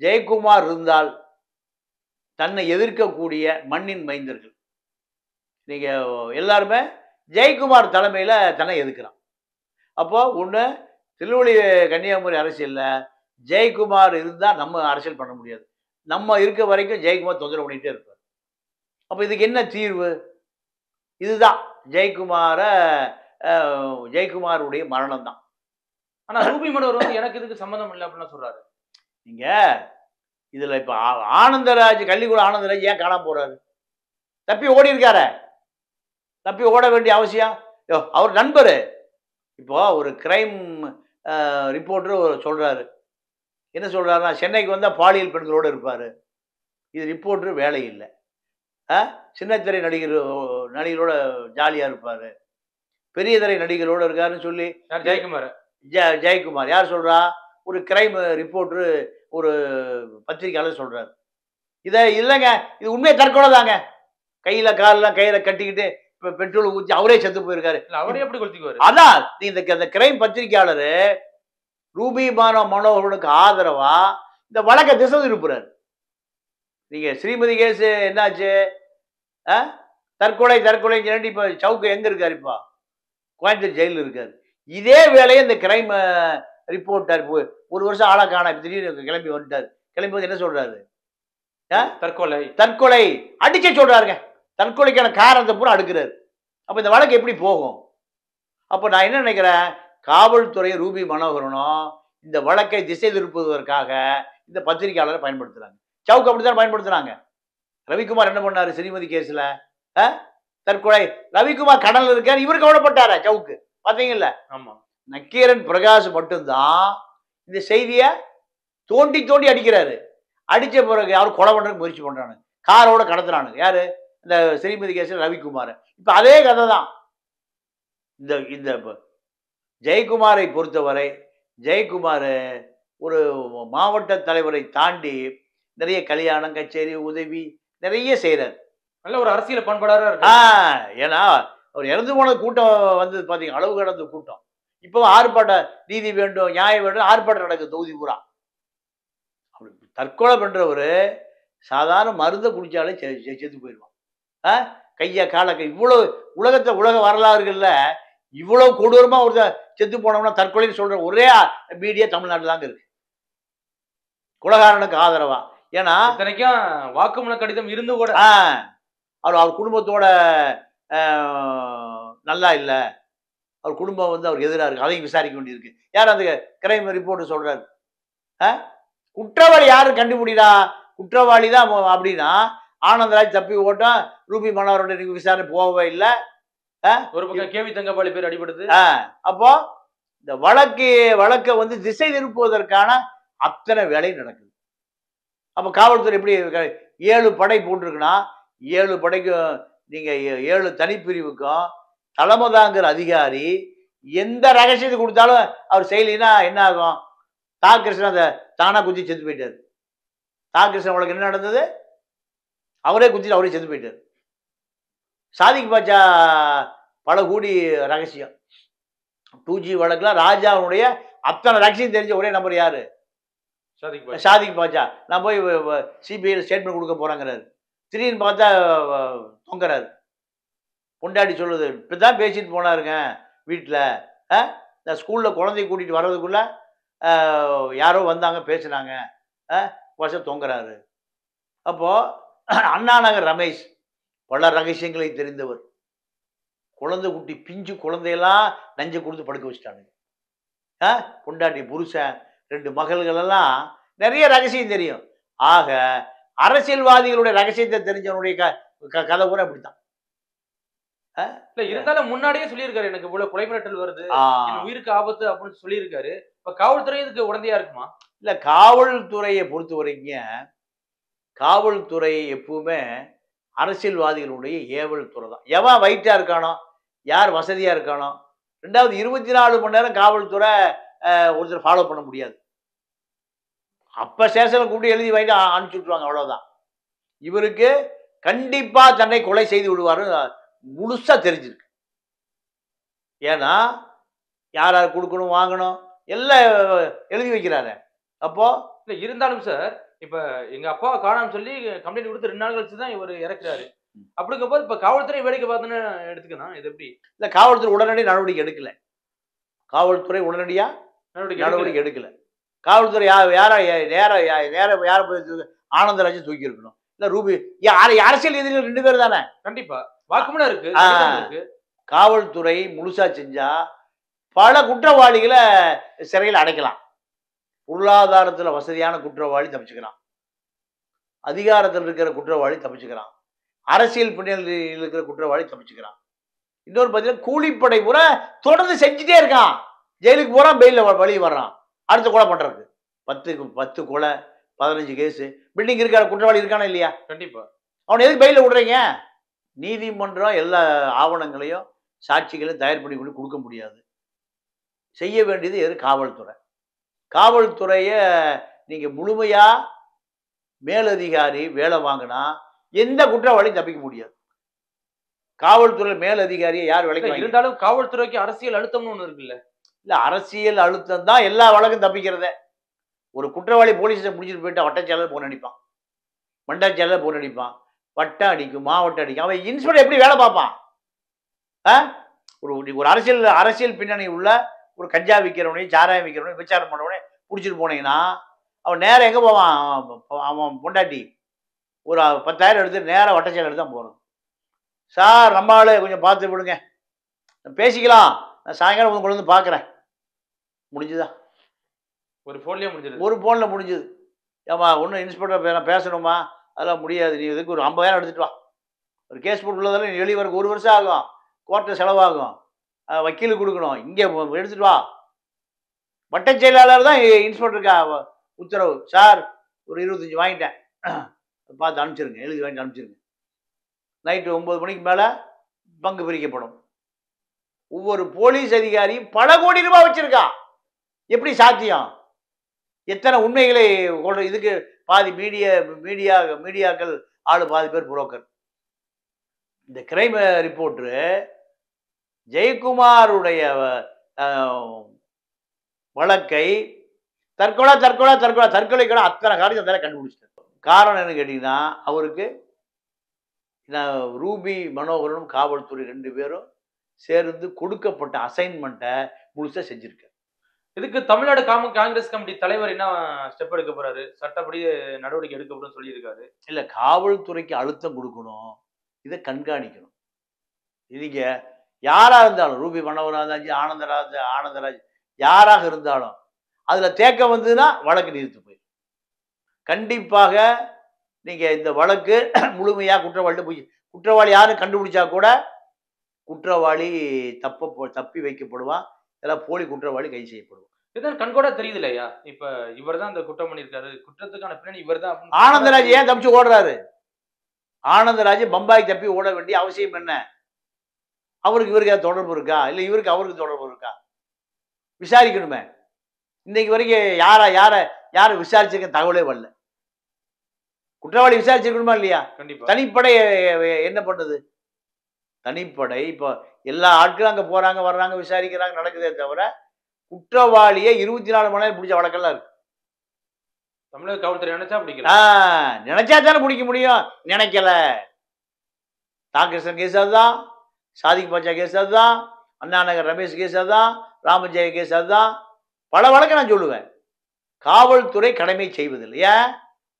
ஜெயக்குமார் இருந்தால் தன்னை எதிர்க்கக்கூடிய மண்ணின் மைந்தர்கள் நீங்க எல்லாருமே ஜெயக்குமார் தலைமையில தன்னை எதிர்க்கிறான். அப்போ ஒண்ணு திருவள்ளி கன்னியாகுமரி அரசியல்ல ஜெயக்குமார் இருந்தா நம்ம அரசியல் பண்ண முடியாது. நம்ம இருக்க வரைக்கும் ஜெயக்குமார் தொந்தரவு பண்ணிட்டே இருப்பார். அப்ப இதுக்கு என்ன தீர்வு? இதுதான் ஜெயக்குமாருடைய மரணம் தான். ஆனா ரூபி மனோகர் வந்து எனக்கு இதுக்கு சம்பந்தம் இல்லை அப்படின்னு சொல்றாரு. நீங்க இதுல இப்ப ஆனந்தராஜ், கள்ளிக்குளம் ஆனந்தராஜ் ஏன் காணாம போறாரு? தப்பி ஓடி இருக்காரு. தப்பி ஓட வேண்டிய அவசியம்? அவர் நண்பரு. இப்போ ஒரு கிரைம் ரிப்போர்ட்டர் சொல்றாரு. என்ன சொல்றாருன்னா, சென்னைக்கு வந்தா பாலியல் பெண்களோட இருப்பாரு. இது ரிப்போர்ட்டர் வேலை இல்லை. சின்னத்திரை நடிகரோட ஜாலியா இருப்பாரு. பெரிய திரை நடிகரோட இருக்காருன்னு சொல்லி ஜெயக்குமார் யார் சொல்றா? ஒரு கிரைம் ரிப்போர்ட்டர், ஒரு பத்திரிகையாளர் சொல்றாரு. இதை இல்லைங்க, இது உண்மையை தற்கொலை தாங்க. கையில காலில் கயிறை கட்டிக்கிட்டு பெட்ரோல் ஊற்றி அவரே செத்து போயிருக்காரு. அவரே எப்படி கொளுத்திக்குவாரு? அதான் இந்த கிரைம் பத்திரிகையாளர் ரூபி மனோகரனுக்கு ஆதரவா இந்த வழக்கை திசை திருப்புறாரு. நீங்க ஸ்ரீமதி கேஸ் என்னாச்சு? தற்கொலை இப்ப சவுக்கு எங்க இருக்காரு? இப்ப கோயம்புத்தூர் ஜெயிலில் இருக்காரு. இதே வேலையை இந்த கிரைம் ரிப்போர்ட்டர் ஒரு வருஷம் ஆளா காண திடீர்னு கிளம்பி வந்துட்டாரு. கிளம்பி வந்து என்ன சொல்றாரு? தற்கொலை அடிக்க சொல்றாருங்க. தற்கொலைக்கான காரணத்தை பூரா அடுக்கிறாரு. அப்ப இந்த வழக்கு எப்படி போகும்? அப்ப நான் என்ன நினைக்கிறேன், காவல்துறை ரூபி மனோகரனும் இந்த வழக்கை திசை திருப்புவதற்காக இந்த பத்திரிகையாளரை பயன்படுத்துறாங்க. சவுக்கு அப்படித்தான் பயன்படுத்துறாங்க. ரவிக்குமார் என்ன பண்ணாரு ஸ்ரீமதி கேஸ்ல? தற்கொலை. ரவிக்குமார் கடல்ல இருக்காரு, இவரு கவலைப்பட்டார சவுக்கு. பாத்தீங்கல்ல? ஆமா. நக்கீரன் பிரகாஷ் மட்டும்தான் இந்த செய்தியை தோண்டி அடிக்கிறாரு. அடிச்ச பிறகு அவர் கொலை பண்றதுக்கு முயற்சி பண்றானு, காரோட கடத்துறானு. யாரு? இந்த ஸ்ரீமதி கேஸ்ல ரவிக்குமார். இப்ப அதே கதை தான். இந்த ஜெயக்குமாரை பொறுத்தவரை, ஜெயக்குமார் ஒரு மாவட்ட தலைவரை தாண்டி நிறைய கல்யாணம், கச்சேரி, உதவி நிறைய செய்யறாரு. நல்ல ஒரு அரசியல் பண்பாடாரா இருக்கு. ஏன்னா அவர் இறந்து போன கூட்டம் வந்து பாத்தீங்க, அளவு கடந்த கூட்டம். இப்போ ஆர்ப்பாட்ட, நீதி வேண்டும், நியாயம் வேண்டும், ஆர்ப்பாட்டம் நடக்குது தொகுதி பூரா. தற்கொலை பண்றவரு சாதாரண மருந்தை குடிச்சாலே செத்து போயிடுவான். கைய கால இவ்வளவு உலக வரலாறுகள்ல இவ்வளவு கொடூரமா ஒரு செத்து போனோம்னா தற்கொலைன்னு சொல்ற ஒரே மீடியா தமிழ்நாட்டில் தாங்க இருக்கு, குலகாரனுக்கு ஆதரவா. ஏன்னா இத்தனைக்கும் வாக்குமூல கடிதம் இருந்து கூட அவர் குடும்பத்தோட நல்லா இல்லை, அவர் குடும்பம் வந்து அவருக்கு எதிராக இருக்கு, அதையும் விசாரிக்க வேண்டியிருக்கு. யார் அந்த கிரைம் ரிப்போர்ட் சொல்றாரு? குற்றவாளி யாரு கண்டுபிடிடா, குற்றவாளி தான் அப்படின்னா ஆனந்தராஜ் தப்பி ஓட்டம், ரூபி மனோகரோட விசாரணை போகவே இல்லை. ஒரு பக்கம் கேவி தங்கபாலி பேர் அடிபடுது. அப்போ இந்த வழக்கை வந்து திசை திருப்புவதற்கான அத்தனை வேலை நடக்குது. அப்ப காவல்துறை எப்படி 7 படை போட்டிருக்குன்னா 7 படைக்கும் நீங்க 7 தனிப்பிரிவுக்கும் தலைமை தாங்குற அதிகாரி எந்த ரகசியத்தை கொடுத்தாலும் அவர் செய்யலைன்னா என்ன ஆகும்? தாகிருஷ்ணன் அந்த தானா குத்தி செத்து போயிட்டாரு. தாகிருஷ்ணன் அவளுக்கு என்ன நடந்தது? அவரே குத்திட்டு அவரே செத்து போயிட்டாரு. சாதிக் பாட்சா பல கோடி ரகசியம் 2G வழக்குல ராஜாவுடைய அத்தனை ரகசியம் தெரிஞ்ச ஒரே நம்பர் யாரு? சாதிக் பாட்சா. நான் போய் சிபிஐ ஸ்டேட்மெண்ட் கொடுக்க போறாங்கிறாரு. திடீர்னு பார்த்தா தொங்குறாரு. பொண்டாடி சொல்லுது, இப்படிதான் பேசிட்டு போனாருங்க வீட்டில். இந்த ஸ்கூல்ல குழந்தைய கூட்டிட்டு வர்றதுக்குள்ள யாரோ வந்தாங்க பேசுனாங்க, வருஷம் தொங்குறாரு. அப்போ அண்ணா நகர் ரமேஷ் பல ரகசியங்களை தெரிந்தவர். குழந்தை குட்டி பிஞ்சு குழந்தையெல்லாம் நஞ்சை கொடுத்து படுக்க வச்சுட்டானுங்க. பொண்டாட்டி, புருஷன், 2 மகள்கள் எல்லாம் நிறைய ரகசியம் தெரியும். ஆக அரசியல்வாதிகளுடைய ரகசியத்தை தெரிஞ்சவனுடைய கதை கூட அப்படித்தான். இல்ல இருந்தாலும் முன்னாடியே சொல்லியிருக்காரு, எனக்கு இவ்வளவு கொலை மிரட்டல் வருது, என் உயிருக்கு ஆபத்து அப்படின்னு சொல்லியிருக்காரு. இப்ப காவல்துறை இதுக்கு உடந்தையா இருக்குமா? இல்ல, காவல்துறையை பொறுத்த வரைக்கும் காவல்துறை எப்பவுமே அரசியல்வாதிகளுடைய ஏவல் துறை தான். எவன் வெயிட்டா இருக்கானோ, யார் வசதியா இருக்கானோ, ரெண்டாவது 24 மணி நேரம் காவல்துறை ஒருத்தர் ஃபாலோ பண்ண முடியாது. அப்ப ஸ்டேஷன்ல கூட்டி எழுதி வாங்கிட்டு அனுப்பிச்சு விட்டுருவாங்க, அவ்வளவுதான். இவருக்கு கண்டிப்பா தன்னை கொலை செய்து விடுவாரு முழுசா தெரிஞ்சிருக்கு. ஏன்னா யார் யார் கொடுக்கணும், வாங்கணும் எல்லாம் எழுதி வைக்கிறாரு. அப்போ இல்ல இருந்தாலும் சார், இப்ப எங்க அப்பாவை காணாம சொல்லி கம்ப்ளைண்ட் கொடுத்து 2 நாள் கழிச்சு தான் இவர் இறக்குறாரு. அப்படிங்கும்போது இப்ப காவல்துறை வேடிக்கை பார்த்துன்னு எடுத்துக்கணும். இது எப்படி? இல்ல, காவல்துறை உடனடி நடவடிக்கை எடுக்கல. காவல்துறை உடனடியா நடவடிக்கை எடுக்கல. காவல்துறை ஆனந்தராஜன் தூக்கி இருக்கணும். இல்ல ரூபி அரசியல் எதிரிகள் 2 பேர் தானே. கண்டிப்பா வாக்குமூலம் இருக்கு. காவல்துறை முழுசா செஞ்சா பல குற்றவாளிகளை சிறையில் அடைக்கலாம். பொருளாதாரத்துல வசதியான குற்றவாளி தப்பிச்சுக்கிறான், அதிகாரத்தில் இருக்கிற குற்றவாளி தப்பிச்சுக்கிறான், அரசியல் பின்னணியில் இருக்கிற குற்றவாளி தப்பிச்சுக்கிறான். இன்னொரு பார்த்தீங்கன்னா கூலிப்படை பூரா தொடர்ந்து செஞ்சுட்டே இருக்கான், ஜெயிலுக்கு போறான், பெயில வெளியே வர்றான், அடுத்த கொலை பண்றதுக்கு 10 கொலை 15 கேஸ். பில்டிங் இருக்கிற குற்றவாளி இருக்கானா இல்லையா? கண்டிப்பா. அவனை எதுக்கு பெயில விடுறீங்க? நீதிமன்றம் எல்லா ஆவணங்களையும் சாட்சிகளையும் தயார் பண்ணி கொண்டு கொடுக்க முடியாது. செய்ய வேண்டியது எது? காவல்துறை. காவல்துறையை நீங்க முழுமையா மேலதிகாரி வேலை வாங்கினா எந்த குற்றவாளியும் தப்பிக்க முடியாது. காவல்துறை மேலதிகாரியை யார் வேலைக்கு இருந்தாலும் காவல்துறைக்கு அரசியல் அழுத்தம்னு ஒண்ணு இருக்குல்ல. இல்ல, அரசியல் அழுத்தம் தான் எல்லா வழக்கும் தப்பிக்கிறதே. ஒரு குற்றவாளி போலீஸை முடிச்சுட்டு போயிட்டு வட்டச்சாலையில் போன் அடிப்பான், மண்டாச்சாலையில் போன் அடிப்பான், வட்டம் அடிக்கும், மாவட்டம் அடிக்கும். அவன் இன்ஸ்பெக்டர் எப்படி வேலை பார்ப்பான்? ஒரு அரசியல் பின்னணி உள்ள ஒரு கஞ்சா விற்கிறவனையும் சாராயம் விற்கிறவனையும் விசாரணை பண்ணவனே பிடிச்சிட்டு போனீங்கன்னா அவன் நேரம் எங்கே போவான்? அவன் பொண்டாட்டி ஒரு 10,000 எடுத்து நேராக வட்டச்சாலை எடுத்து தான் போகணும். சார் நம்மளால கொஞ்சம் பார்த்து விடுங்க, பேசிக்கலாம், நான் சாயங்காலம் கொண்டு வந்து பார்க்குறேன். முடிஞ்சுதா? ஒரு ஃபோன்லேயே முடிஞ்சது. ஒரு ஃபோனில் முடிஞ்சுது. ஏமா ஒன்றும் இன்ஸ்பெக்டர் பேசணுமா? அதெல்லாம் முடியாது. நீ இதுக்கு ஒரு 50,000 எடுத்துகிட்டு வா. ஒரு கேஸ் போட்டு உள்ளதால நீ வெளியே வரக்கு 1 வருஷம் ஆகும், கோர்ட்டு செலவாகும், வக்கீலுக்கு கொடுக்கணும், இங்கே எடுத்துகிட்டு வா. வட்டச் செயலாளர் தான் இன்ஸ்பெக்டருக்கா உத்தரவு. சார் ஒரு 25 வாங்கிட்டேன், பார்த்து அனுப்பிச்சிருங்க, எழுதி வாங்கிட்டு அனுப்பிச்சிருங்க. நைட்டு 9 மணிக்கு மேலே பங்கு பிரிக்கப்படும். ஒவ்வொரு போலீஸ் அதிகாரியும் பல கோடி ரூபாய் வச்சிருக்கான். எப்படி சாத்தியம்? எத்தனை உண்மைகளை இதுக்கு பாதி மீடியாக்கள் ஆளு, பாதி பேர் புரோக்கர். இந்த கிரைம் ரிப்போர்ட்ரு ஜெயக்குமாருடைய வழக்கை தற்கொலைக்கூட அத்தனை காரியத்தை அதில் கண்டுபிடிச்சிட்டார். காரணம் என்னன்னு கேட்டீங்கன்னா, அவருக்கு ரூபி மனோகரனும் காவல்துறை 2 பேரும் சேர்ந்து கொடுக்கப்பட்ட அசைன்மெண்ட்டை முழுசா செஞ்சிருக்க. இதுக்கு தமிழ்நாடு காங்கிரஸ் கமிட்டி தலைவர் என்ன ஸ்டெப் எடுக்க போறாரு? சட்டப்படி நடவடிக்கை எடுக்கப்படும் சொல்லியிருக்காரு. இல்ல, காவல்துறைக்கு அழுத்தம் கொடுக்கணும், இதை கண்காணிக்கணும். இதுங்க யாரா இருந்தாலும், ரூபி மனோகரா இருந்தாலும், ஆனந்தராஜ் யாராக இருந்தாலும் அதுல தேக்கம் வந்ததுன்னா வழக்கு நிறுத்து போய் கண்டிப்பாக நீங்க இந்த வழக்கு முழுமையா குற்றவாளி யாரும் கண்டுபிடிச்சா கூட குற்றவாளி தப்பி வைக்கப்படுவான், இதெல்லாம் போலி குற்றவாளி கைது செய்யப்படுவான். இதுதான் கண்கூட தெரியுது இல்லையா? இப்ப இவர் தான் இந்த குற்றம் பண்ணியிருக்காரு, குற்றத்துக்கான பின்னணி இவர் தான். ஆனந்தராஜ் ஏன் தப்பிச்சு ஓடுறாரு? ஆனந்தராஜ் பம்பாய் தப்பி ஓட வேண்டிய அவசியம் என்ன? அவருக்கு இவருக்கு தொடர்பு இருக்கா? இல்லை இவருக்கு அவருக்கு தொடர்பு இருக்கா? விசாரிக்கணுமே. இன்னைக்கு வரைக்கும் யாரை விசாரிச்சிருக்க தகவலே வரல. குற்றவாளி விசாரிச்சிருக்கணுமா இல்லையா? கண்டிப்பா. தனிப்படை என்ன பண்ணுது? தனிப்படை இப்போ எல்லா ஆட்களும் அங்க போறாங்க, வர்றாங்க, விசாரிக்கிறாங்க, நடக்குதே தவிர குற்றவாளியை 24 மணி நேரம் பிடிச்ச வழக்கெல்லாம் இருக்கு. தமிழக காவல்துறை நினைச்சா பிடிக்கல. நினைச்சா தானே பிடிக்க முடியும். நினைக்கல. தாகிருஷ்ணன் கேஸ் அதுதான், சாதிக் பாட்சா கேஸ் அதுதான், அண்ணாநகர் ரமேஷ் கேஸ் அதுதான், ராமஜெய கேஸ் அதுதான். பல வழக்கு நான் சொல்லுவேன். காவல்துறை கடமை செய்வதில்லை. ஏன்?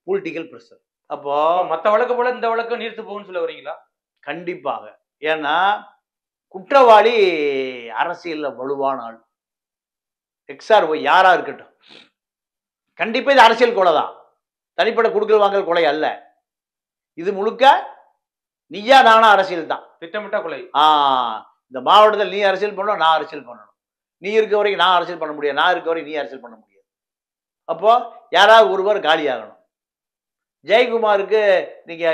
Political pressure. அப்போ மற்ற வழக்கு போல இந்த வழக்கு நீர்த்து போகும்னு சொல்ல வரீங்களா? கண்டிப்பாக. ஏன்னா குற்றவாளி அரசியல்ல வலுவான ஆள், XRY யாரா இருக்கட்டும், கண்டிப்பா இது அரசியல் கொலை தான், தனிப்பட்ட குடுக்கல் வாங்கல் கொலை அல்ல. இது முழுக்க நீயா நானா அரசியல் தான். திட்டமிட்ட கொலை. இந்த மாவட்டத்தில் நீ அரசியல் பண்ணணும், நான் அரசியல் பண்ணணும். நீ இருக்க வரைக்கும் நான் அரசியல் பண்ண முடியாது, நான் இருக்க வரைக்கும் நீ அரசியல் பண்ண முடியாது. அப்போ யாராவது ஒருவர் காலியாகணும். ஜெயக்குமாருக்கு நீங்க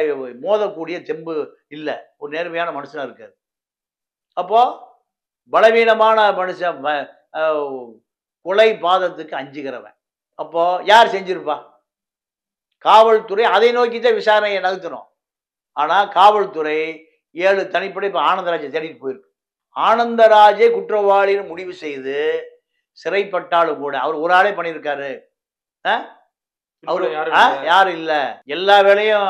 மோதக்கூடிய தெம்பு இல்லை, ஒரு நேர்மையான மனுஷனா இருக்காரு. அப்போ பலவீனமான மனுஷன், கொலை பாதத்துக்கு அஞ்சுகிறவன். அப்போ யார் செஞ்சிருப்பா? காவல்துறை அதை நோக்கி தான் விசாரணையை நகர்த்தணும். ஆனா காவல்துறை 7 தனிப்படை இப்ப ஆனந்தராஜை தேடிட்டு போயிருக்கு. ஆனந்தராஜே குற்றவாளின்னு முடிவு செய்து சிறைப்பட்டாலும் கூட அவர் ஒரு ஆளே பண்ணியிருக்காரு. அவரு யாரும் இல்ல, எல்லா வேலையும்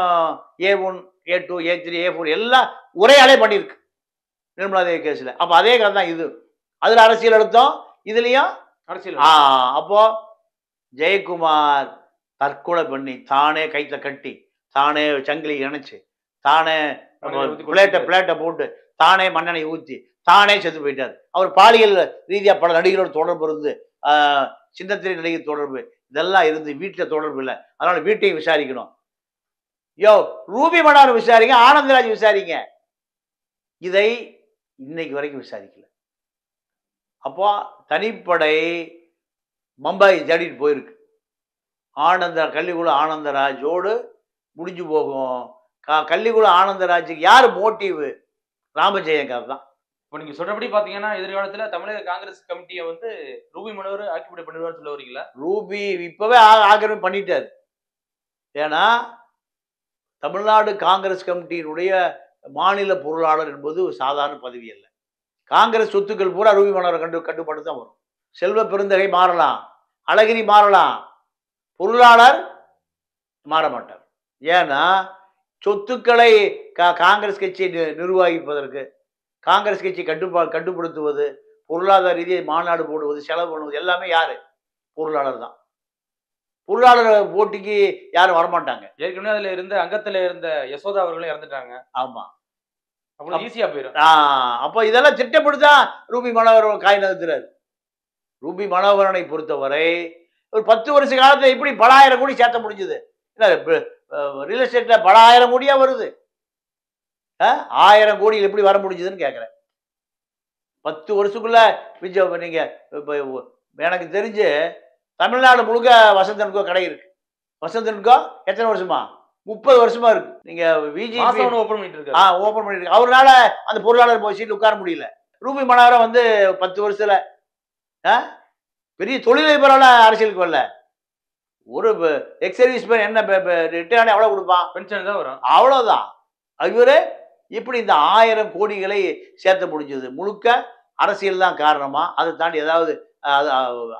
A1 A2 A3 A4 எல்லாம் ஒரே ஆளே பண்ணிருக்கு நிர்மலா தேவி கேஸ்ல. அப்ப அதே கதை தான் இது. அதுல அரசியல் எடுத்தோம், இதுலயும் அரசியல். அப்போ ஜெயக்குமார் தற்கொலை பண்ணி தானே கைத்த கட்டி, தானே சங்கிலி இணைச்சு, தானே பிளேட்டை போட்டு, தானே மண்ணெண்ணை ஊற்றி, தானே செத்து போயிட்டார். அவர் பாலியல் ரீதியா பல நடிகரோட தொடர்பு இருந்து, சின்னத்திரை நடிகர் தொடர்பு இதெல்லாம் இருந்து வீட்டில் தொடர்பு இல்லை. அதனால வீட்டையும் விசாரிக்கணும். ரூபி மனோகரன் விசாரிங்க, ஆனந்தராஜ் விசாரிங்க. இதை இன்னைக்கு வரைக்கும் விசாரிக்கல. அப்போ தனிப்படை பம்பாய் தேடிட்டு போயிருக்கு. கள்ளிக்குளம் ஆனந்தராஜோடு முடிஞ்சு போகும். கள்ளிக்குளம் ஆனந்தராஜுக்கு யார் மோட்டிவ்? ராமஜெயங்கர் தான். இப்போ நீங்க சொல்றபடி பாத்தீங்கன்னா எதிர்காலத்துல தமிழக காங்கிரஸ் கமிட்டியை வந்து ரூபி மனோகர் ஆக்கிரமிப்பு பண்ணிடுவார்னு சொல்ல வரீங்களா? ரூபி இப்பவே ஆக்கிரமிப்பு பண்ணிட்டாரு. ஏன்னா தமிழ்நாடு காங்கிரஸ் கமிட்டியினுடைய மாநில பொருளாளர் என்பது சாதாரண பதவி அல்ல. காங்கிரஸ் சொத்துக்கள் பூரா ரூபி மனோகரை கட்டுப்பாடு தான் வரும். செல்வ பெருந்தகை மாறலாம், அழகிரி மாறலாம், பொருளாளர் மாற மாட்டார். ஏன்னா சொத்துக்களை காங்கிரஸ் கட்சியை நிர்வகிப்பதற்கு, காங்கிரஸ் கட்சி கட்டுப்படுத்துவது, பொருளாதார ரீதியை மாநாடு போடுவது, செலவு பண்ணுவது எல்லாமே யாரு? பொருளாளர் தான். பொருளாளர் போட்டிக்கு யாரும் வரமாட்டாங்க. ஏற்கனவே அதுல இருந்த அங்கத்துல இருந்த யசோதா அவர்களும் இறந்துட்டாங்க. ஆமா, அவ்வளவு ஈஸியா போயிடும். அப்போ இதெல்லாம் திட்டப்படுத்தா ரூபி மனோகரன் காய் நகர்த்துறாரு. ரூபி மனோகரனை பொறுத்தவரை ஒரு 10 வருஷ காலத்துல எப்படி பல ஆயிரம் கோடி சேர்த்த முடிஞ்சது? ரியல் எஸ்டேட்ல பல ஆயிரம் கோடியா வருது. 1000 கோடியில் எப்படி வர முடிஞ்சதுன்னு கேட்கிறேன். 10 வருஷத்துக்குள்ள நீங்க எனக்கு தெரிஞ்சு தமிழ்நாடு முழுக்க வசந்தனுக்கோ கடை இருக்கு. வசந்தனுக்கோ எத்தனை வருஷமா? 30 வருஷமா இருக்கு. நீங்க ஓபன் பண்ணிட்டு அவரால் அந்த பொருளாளர் போய் சீட்டு உட்கார முடியல. ரூபி மனோகரன் வந்து 10 வருஷத்துல பெரிய தொழிலதிபரால அரசியலுக்கு வரல. ஒரு எக்ஸ் சர்வீஸ் மேன் என்ன ரிட்டர்ன் எவ்வளவு கொடுப்பான்? பென்ஷன் தான் வரும், அவ்வளவுதான். இவரு இப்படி இந்த 1000 கோடிகளை சேர்த்த முடிஞ்சது முழுக்க அரசியல் தான் காரணமா? அதை தாண்டி ஏதாவது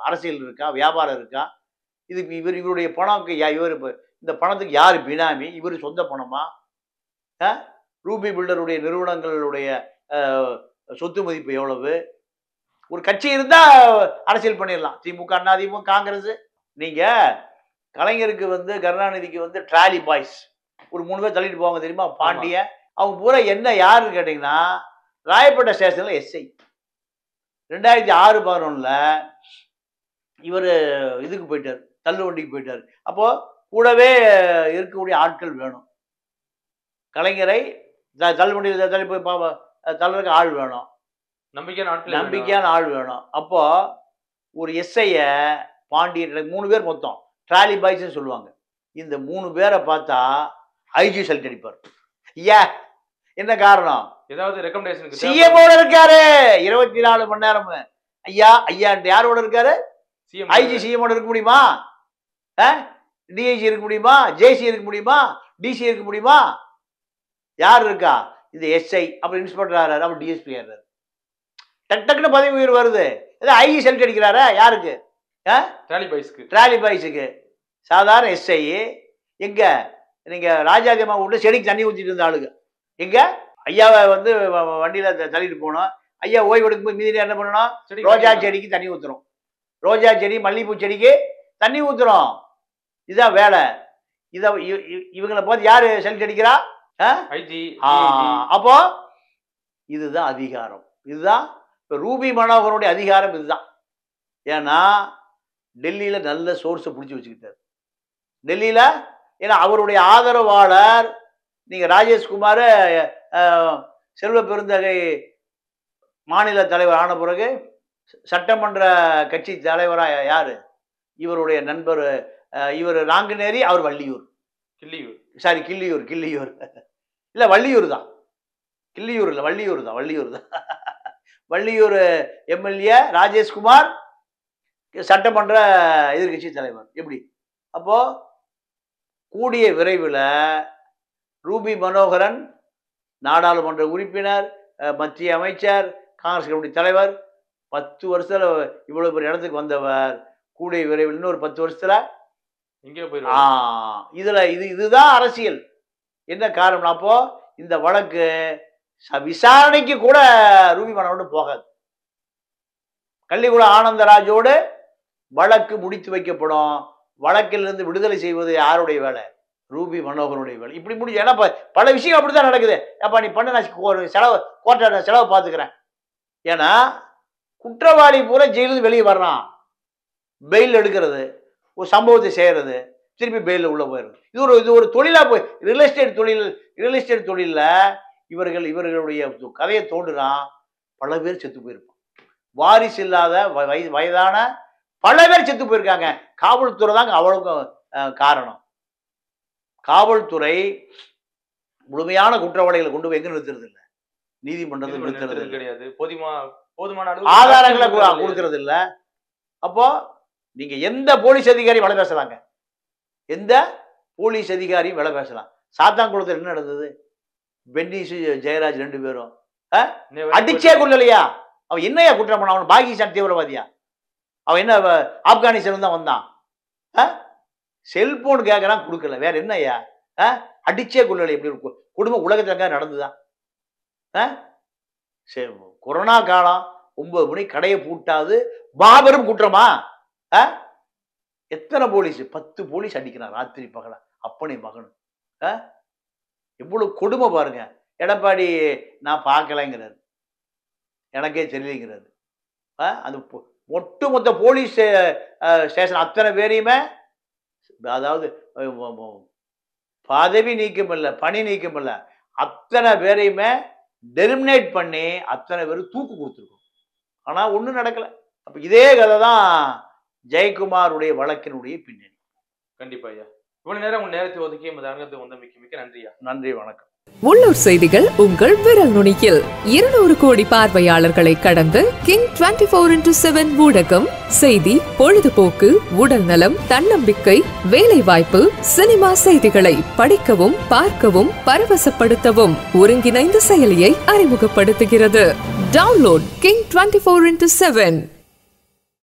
அரசியல் இருக்கா, வியாபாரம் இருக்கா? இதுக்கு இவருடைய பணம் இவர் இந்த பணத்துக்கு யார் பினாமி? இவர் சொந்த பணமா? ரூபி பில்டருடைய நிறுவனங்களுடைய சொத்து மதிப்பு எவ்வளவு? ஒரு கட்சி இருந்தா அரசியல் பண்ணிடலாம். திமுக, அதிமுக, காங்கிரஸ். நீங்க கலைஞருக்கு வந்து கருணாநிதிக்கு வந்து ட்ராலி பாய்ஸ் ஒரு 3 பேர் தள்ளிட்டு போவாங்க தெரியுமா? பாண்டிய அவங்க பூரா என்ன யாருன்னு கேட்டீங்கன்னா ராயப்பேட்டை ஸ்டேஷன்ல எஸ்ஐ. 2006-11 இவர் இதுக்கு போயிட்டார், தள்ளு வண்டிக்கு போயிட்டார். அப்போ கூடவே இருக்கக்கூடிய ஆட்கள் வேணும். கலைஞரை தள்ளுவண்டியில் தள்ளி போய் தள்ளுறதுக்கு ஆள் வேணும், நம்பிக்கையான ஆள் வேணும். அப்போ ஒரு எஸ்ஐய பாண்டியன் 3 பேர் மொத்தம் ட்ராலி பாய்ஸ்ன்னு சொல்லுவாங்க. இந்த 3 பேரை பார்த்தா ஐஜி சல்ட் அடிப்பார். என்ன காரணம்? ஏதாவது ரெக்கமெண்டேஷன் சிஎம்மோட இருக்காரு 24 மணி நேரம். ஐயா யாரோட இருக்காரு? ஐஜி சிஎம்மோட இருக்க முடியுமா? டிஐஜி இருக்க முடியுமா? ஜேசி இருக்க முடியுமா? டிசி இருக்க முடியுமா? யார் இருக்கா? இந்த எஸ்ஐ, அப்புறம் இன்ஸ்பெக்டர் ஆறாரு, அப்புறம் டிஎஸ்பி ஆறாரு. டக்குன்னு பதவி உயர் வருது. ஐஜி செல்ட் அடிக்கிறாரா? யாருக்கு? ட்ராலி பாய்ஸுக்கு. சாதாரண எஸ்ஐ எங்க நீங்க ராஜாதி அம்மா வீட்டுல செடிக்கு தண்ணி ஊற்றிட்டு இருந்த ஆளுங்க எங்க? ஐயாவை வந்து வண்டியில தள்ளிட்டு போனோம். ஐயா ஓய்வு எடுக்கும்போது மீதி என்ன பண்ணணும்? ரோஜா செடிக்கு தண்ணி ஊத்துறோம். ரோஜா செடி, மல்லிகைப்பூ செடிக்கு தண்ணி ஊத்துறோம். இதுதான் வேலை. இவங்களை பார்த்து யாரு செல்ட் அடிக்கிறா? அப்போ இதுதான் அதிகாரம். இதுதான் ரூபி மனோகருடைய அதிகாரம். இதுதான். ஏன்னா டெல்லியில நல்ல சோர்ஸை பிடிச்சி வச்சுக்கிட்டார். டெல்லியில ஏன்னா அவருடைய ஆதரவாளர் நீங்க ராஜேஷ்குமார் செல்வ பெருந்தகை மாநில தலைவர் ஆன பிறகு சட்டமன்ற கட்சி தலைவராக யாரு? இவருடைய நண்பர், இவர் நாங்குநேரி, அவர் வள்ளியூர். கிள்ளியூர் இல்ல வள்ளியூர் தான், கிள்ளியூர் இல்ல வள்ளியூர் தான். வள்ளியூர் எம்எல்ஏ ராஜேஷ்குமார் சட்டமன்ற எதிர்கட்சி தலைவர். எப்படி? அப்போ கூடிய விரைவில் ரூபி மனோகரன் நாடாளுமன்ற உறுப்பினர், மத்திய அமைச்சர், காங்கிரஸ் கமிட்டி தலைவர், 10 வருஷத்துல இவ்வளவு பெரிய இடத்துக்கு வந்தவர் கூடிய விரைவில் இன்னொரு 10 வருஷத்துல இதுதான் அரசியல். என்ன காரணம்? அப்போ இந்த வழக்கு விசாரணைக்கு கூட ரூபி மனோகரன் போகாது. கள்ளிக்குளம் ஆனந்தராஜோடு வழக்கு முடித்து வைக்கப்படும். வழக்கிலிருந்து விடுதலை செய்வது யாருடைய வேலை? ரூபி மனோகருடைய வேலை. இப்படி முடிஞ்சு, ஏன்னா பல விஷயம் அப்படித்தான் நடக்குது. அப்ப நீ பண்ண, நான் கோர்ட்டை செலவு பார்த்துக்கிறேன். ஏன்னா குற்றவாளி பூரா ஜெயிலிருந்து வெளியே வர்றான், பெயில் எடுக்கிறது, ஒரு சம்பவத்தை செய்யறது, திருப்பி பெயிலில் உள்ள போயிடுறது. இது ஒரு தொழிலா போய் ரியல் எஸ்டேட் தொழிலில் இவர்களுடைய கதையை தோன்றுறான். பல பேர் செத்து போயிருப்பான். வாரிசு இல்லாத வயதான பல பேர் செத்து போயிருக்காங்க. காவல்துறை தாங்க அவ்வளவுக்கும் காரணம். காவல்துறை முழுமையான குற்றவாளிகளை கொண்டு போய் எங்க நிறுத்துறது இல்லை, நீதிமன்றத்தில் நிறுத்துறது கிடையாது, போதுமான ஆதாரங்களை கொடுக்கறது இல்ல. அப்போ நீங்க எந்த போலீஸ் அதிகாரி வேலை பேசலாங்க, எந்த போலீஸ் அதிகாரியும் வேலை பேசலாம். சாத்தான்குளத்தில் என்ன நடந்தது? பென்னிஸ் ஜெயராஜ் 2 பேரும் அடிச்சே கொள்ளலையா? அவன் என்னையா குற்றம் பண்ண? அவன் பாகிஸ்தான் தீவிரவாதியா? அவன் என்ன ஆப்கானிஸ்தான் தான் வந்தான்? செல்போன் கேட்கறான், கொடுக்கல. வேற என்னையா? அடிச்சே கொள்ளலை. எப்படி குடும்ப உலகத்துல நடந்துதான்? கொரோனா காலம் 9 மணி கடையை பூட்டாது மாபெரும் குற்றமா? எத்தனை போலீஸ்? 10 போலீஸ் அடிக்கிறான் ராத்திரி பகல, அப்பனை மகனும். எவ்வளவு கொடுமை பாருங்க. எடப்பாடி நான் பார்க்கலைங்கிறாரு, எனக்கே தெரியலைங்கிறாரு. அந்த ஒட்டுமொத்த போலீஸ் ஸ்டேஷன் அத்தனை பேரையுமே, அதாவது பதவி நீக்கம் இல்லை, பணி நீக்கம் இல்லை, அத்தனை பேரையுமே டெர்மினேட் பண்ணி அத்தனை பேரும் தூக்கு கொடுத்துருக்கோம். ஆனா ஒண்ணும் நடக்கல. அப்ப இதே கதை தான் ஜெயக்குமாருடைய வழக்கினுடைய பின்னணி. கண்டிப்பா ஐயா. இவ்வளவு நேரம் உங்க நேரத்தை ஒதுக்கி மிக்க நன்றியா. நன்றி, வணக்கம். உள்ளூர் செய்திகள் உங்கள் விரல் நுனியில். 200 கோடி பார்வையாளர்களை கடந்து கிங் 24x7 ஊடகம் செய்தி, பொழுதுபோக்கு, உடல் நலம், தன்னம்பிக்கை, வேலை வாய்ப்பு, சினிமா செய்திகளை படிக்கவும், பார்க்கவும், பரவசப்படுத்தவும் ஒருங்கிணைந்த செயலியை அறிமுகப்படுத்துகிறது. Download King 24x7.